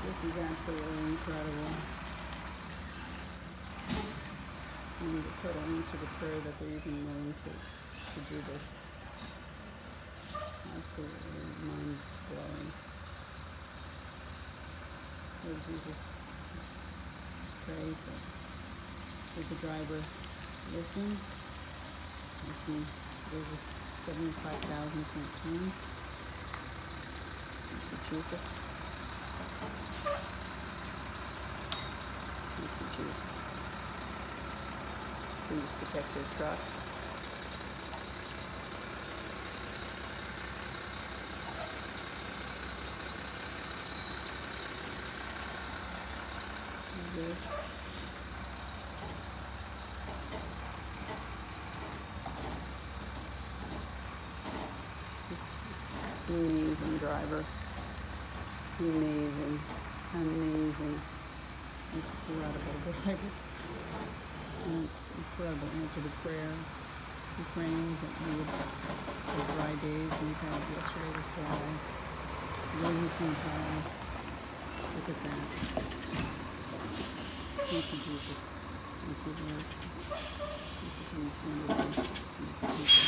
This is absolutely incredible. And the total answer to prayer that they're even willing to do this. Absolutely mind blowing. Lord Jesus, just pray that give the driver wisdom as he gives us 75,000 to return. Thank you, Jesus. Thank you, Jesus. Please protect your truck. Good. This is amazing driver. Amazing. Amazing. Incredible driver. Incredible answer to prayer. I'm praying that we would have dry days. We've had yesterday was dry. Today he's been dry. Look at that. Thank you, Jesus. Thank you, Lord. Thank you for these wonderful people.